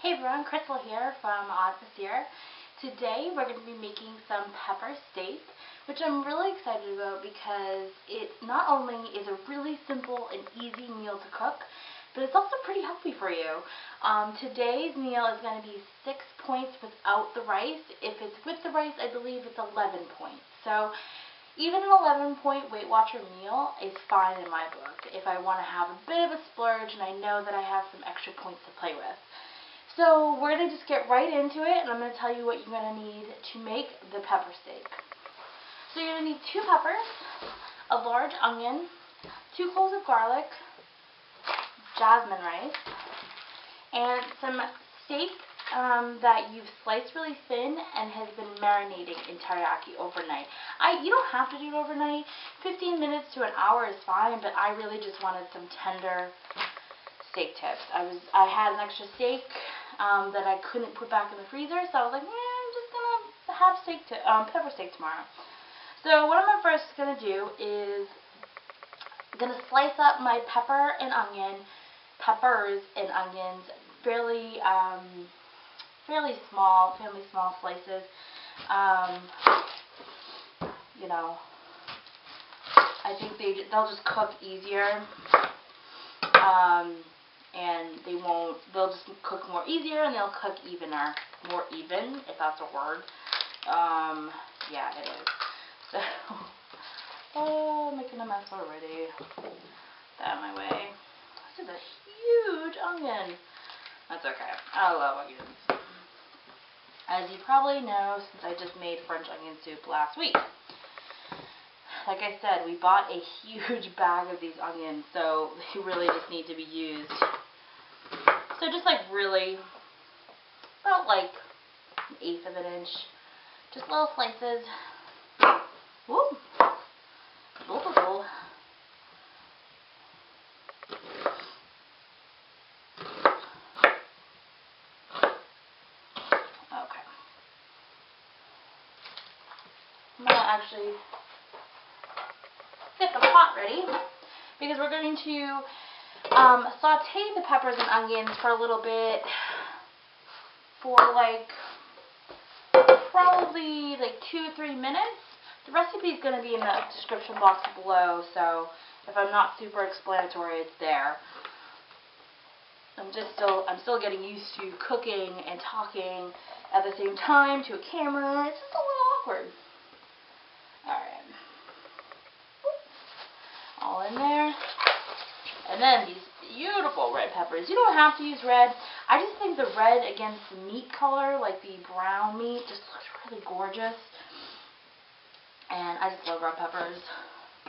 Hey everyone, Crystal here from Here. Today we're going to be making some pepper steak, which I'm really excited about because it not only is a really simple and easy meal to cook, but it's also pretty healthy for you. Today's meal is going to be 6 points without the rice. If it's with the rice, I believe it's 11 points. So even an 11-point Weight Watcher meal is fine in my book if I want to have a bit of a splurge and I know that I have some extra points to play with. So we're going to just get right into it, and I'm going to tell you what you're going to need to make the pepper steak. So you're going to need 2 peppers, a large onion, 2 cloves of garlic, jasmine rice, and some steak that you've sliced really thin and has been marinating in teriyaki overnight. You don't have to do it overnight. 15 minutes to an hour is fine, but I really just wanted some tender steak tips. I had an extra steak that I couldn't put back in the freezer, so I was like, I'm just gonna have pepper steak tomorrow. So what I'm first gonna do is gonna slice up my peppers and onions fairly small, fairly small slices. You know, I think they'll just cook easier. And they'll just cook more easier, and they'll cook more even, if that's a word. Yeah, it is. So, making a mess already. Get that out of my way. This is a huge onion. That's okay. I love onions. As you probably know, since I just made French onion soup last week. Like I said, we bought a huge bag of these onions, so they really just need to be used. So just like really, about like 1/8 of an inch, just little slices. Woo! Okay. I'm gonna actually get the pot ready because we're going to saute the peppers and onions for a little bit, for probably 2 or 3 minutes. The recipe is going to be in the description box below, so if I'm not super explanatory, it's there. I'm still getting used to cooking and talking at the same time to a camera. It's just a little awkward. Alright. All in there. And then these beautiful red peppers. You don't have to use red. I just think the red against the meat color, like the brown meat, just looks really gorgeous. And I just love red peppers.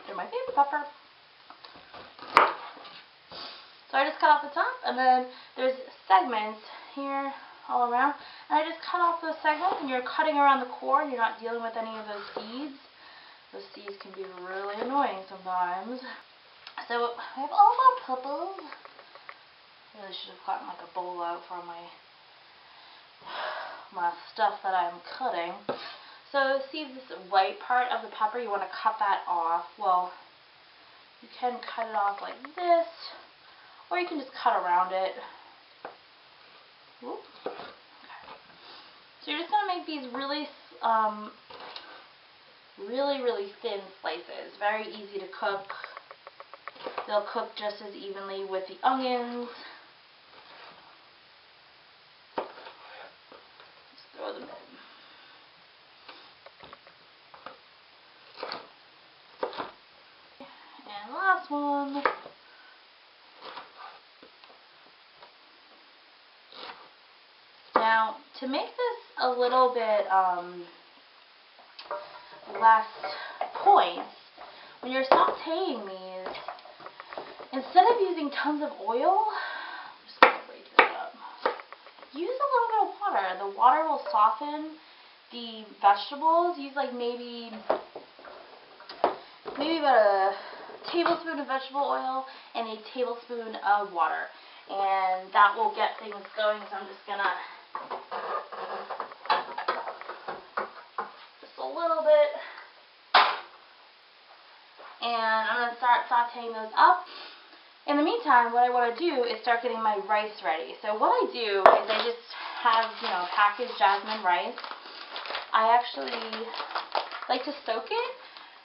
They're my favorite pepper. So I just cut off the top, and then there's segments here all around. And I just cut off those segments, and you're cutting around the core, and you're not dealing with any of those seeds. Those seeds can be really annoying sometimes. So I have all my peppers. Really should have gotten a bowl out for my stuff that I'm cutting. So see this white part of the pepper, you want to cut that off. Well, you can cut it off like this, or you can just cut around it. Ooh. Okay. So you're just going to make these really thin slices. Very easy to cook. They'll cook just as evenly with the onions. Just throw them in. And last one. Now, to make this a little bit less points, when you're sauteing these, instead of using tons of oil, I'm just going to break this up, use a little bit of water. The water will soften the vegetables. Use maybe about a tablespoon of vegetable oil and a tablespoon of water. And that will get things going, so I'm just going to just a little bit. And I'm going to start sauteing those up. In the meantime, what I want to do is start getting my rice ready. So what I do is I just have, packaged Jasmine rice. I actually like to soak it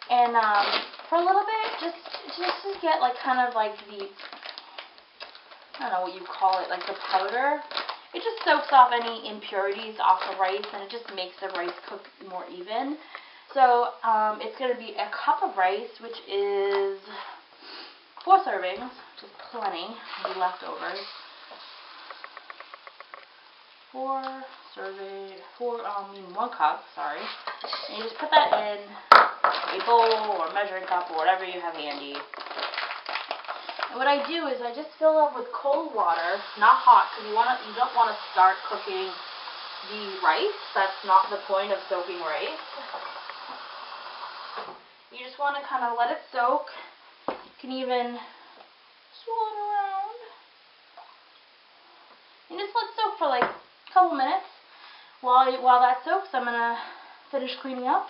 and for a little bit, just to get like kind of like the, I don't know what you call it, like the powder. It just soaks off any impurities off the rice, and it just makes the rice cook more even. So it's going to be a cup of rice, which is 4 servings, which is plenty, maybe leftovers. 1 cup, sorry. And you just put that in a bowl or measuring cup or whatever you have handy. And what I do is I just fill up with cold water, not hot, because you don't want to start cooking the rice. That's not the point of soaking rice. You just want to kind of let it soak. You can even swirl it around. And just let it soak for like a couple minutes. While that soaks, I'm going to finish cleaning up.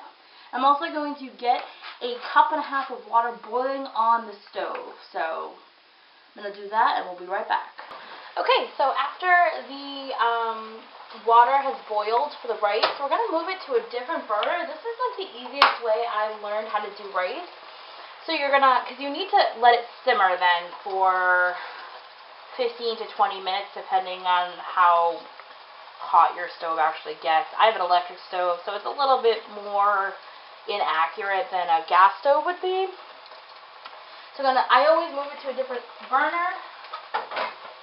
I'm also going to get a 1.5 cups of water boiling on the stove. So I'm going to do that and we'll be right back. Okay, so after the water has boiled for the rice, we're going to move it to a different burner. This is like the easiest way I've learned how to do rice. So you're going to, because you need to let it simmer then for 15 to 20 minutes depending on how hot your stove actually gets. I have an electric stove, so it's a little bit more inaccurate than a gas stove would be. So I always move it to a different burner,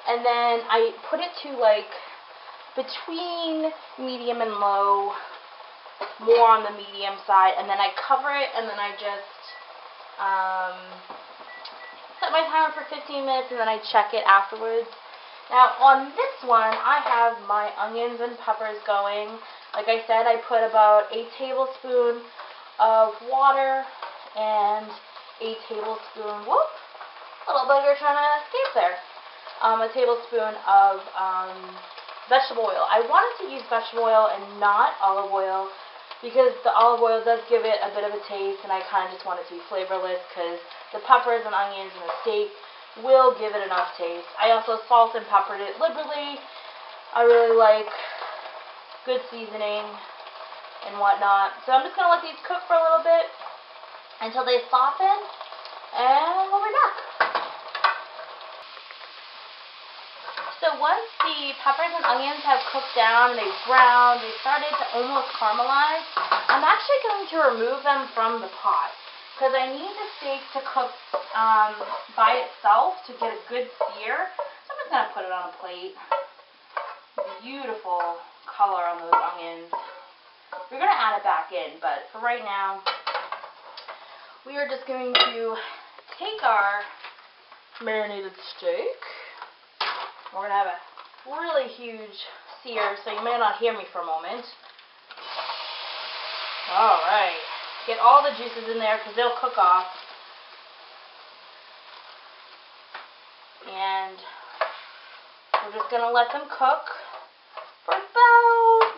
and then I put it to like between medium and low, more on the medium side, and then I cover it, and then I just set my timer for 15 minutes, and then I check it afterwards. Now on this one, I have my onions and peppers going. Like I said, I put about a tablespoon of water and a tablespoon, whoop, little bugger trying to escape there, a tablespoon of vegetable oil. I wanted to use vegetable oil and not olive oil because the olive oil does give it a bit of a taste, and I kind of just want it to be flavorless because the peppers and onions and the steak will give it enough taste. I also salt and peppered it liberally. I really like good seasoning and whatnot. So I'm just going to let these cook for a little bit until they soften, and we'll be back. So once the peppers and onions have cooked down and they've browned, they started to almost caramelize, I'm actually going to remove them from the pot because I need the steak to cook by itself to get a good sear. So I'm just going to put it on a plate. Beautiful color on those onions. We're going to add it back in, but for right now, we are just going to take our marinated steak. We're going to have a really huge sear, so you may not hear me for a moment. Alright. Get all the juices in there because they'll cook off. And we're just going to let them cook for about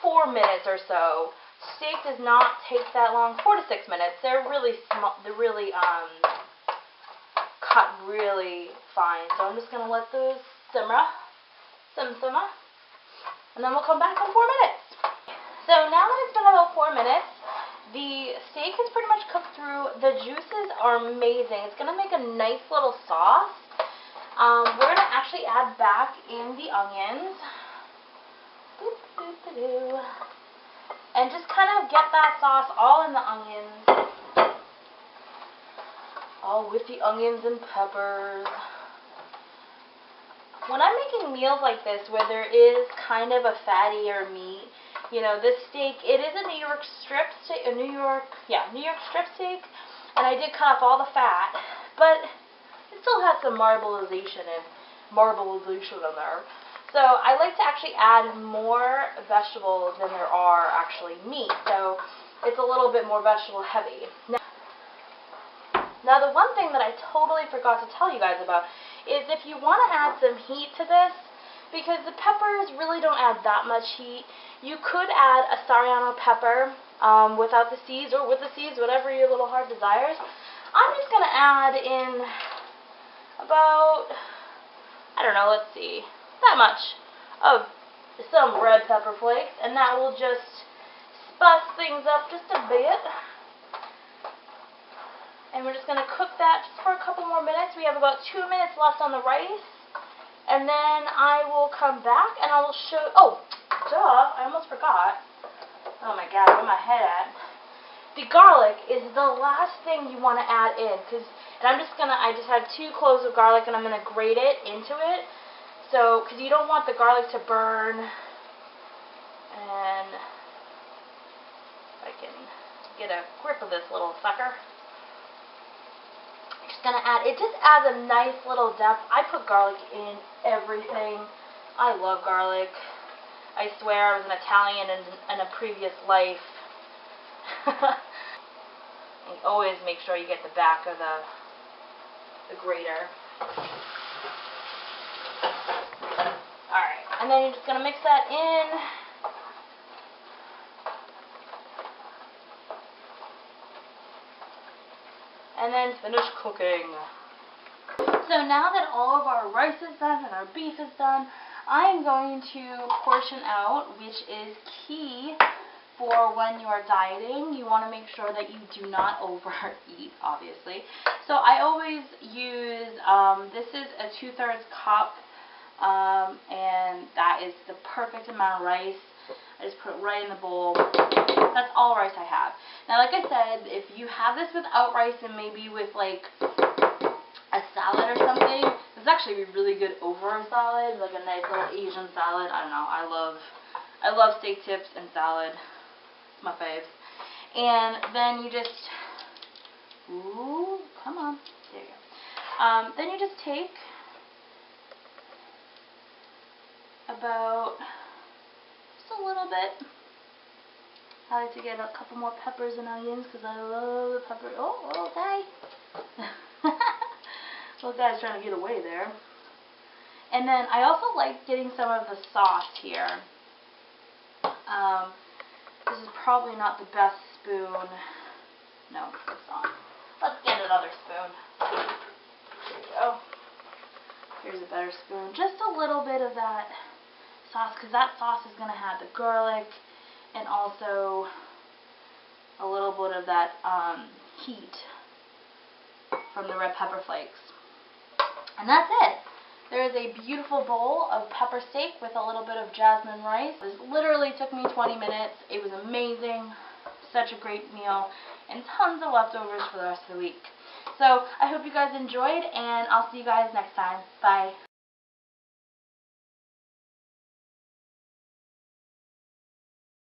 4 minutes or so. Steak does not take that long, 4 to 6 minutes. They're really small. They're really cut really fine. So I'm just going to let those simmer, and then we'll come back in 4 minutes. So now that it's been about 4 minutes, the steak is pretty much cooked through. The juices are amazing. It's going to make a nice little sauce. We're going to actually add back in the onions. And just kind of get that sauce all in the onions. All with the onions and peppers. When I'm making meals like this where there is kind of a fattier meat, this steak, it is a New York strip steak, New York strip steak, and I did cut off all the fat, but it still has some marbleization in there. So I like to actually add more vegetables than there are actually meat, so it's a little bit more vegetable heavy. Now the one thing that I totally forgot to tell you guys about is if you want to add some heat to this, because the peppers really don't add that much heat, you could add a Serrano pepper without the seeds, or with the seeds, whatever your little heart desires. I'm just going to add in about, I don't know, let's see, that much of some red pepper flakes, and that will just spice things up just a bit. And we're just going to cook that just for a couple more minutes. We have about 2 minutes left on the rice. And then I will come back and I will show, oh, duh, I almost forgot. Oh my god, where's my head at? The garlic is the last thing you want to add in. And I just had 2 cloves of garlic and I'm going to grate it into it. So, because you don't want the garlic to burn. And if I can get a grip of this little sucker. Gonna add, it just adds a nice little depth. I put garlic in everything. I love garlic. I swear I was an Italian in a previous life. And always make sure you get the back of the grater. Alright, and then you're just gonna mix that in. And then finish cooking. So now that all of our rice is done and our beef is done, I'm going to portion out, which is key for when you are dieting. You want to make sure that you do not overeat, obviously. So I always use, this is a 2/3 cup, and that is the perfect amount of rice. I just put it right in the bowl. That's all rice I have. Now, like I said, if you have this without rice and maybe with like a salad or something, this is actually really good over a salad, like a nice little Asian salad. I don't know. I love steak tips and salad. It's my faves. And then you just, ooh, come on, there you go. Then you just take about a little bit. I like to get a couple more peppers and onions because I love the pepper. Oh, little guy. Little guy's trying to get away there. And then I also like getting some of the sauce here. This is probably not the best spoon. No, it's not. Let's get another spoon. There we go. Here's a better spoon. Just a little bit of that sauce, because that sauce is going to have the garlic and also a little bit of that heat from the red pepper flakes. And that's it. There is a beautiful bowl of pepper steak with a little bit of jasmine rice. This literally took me 20 minutes. It was amazing. Such a great meal. And tons of leftovers for the rest of the week. So I hope you guys enjoyed, and I'll see you guys next time. Bye.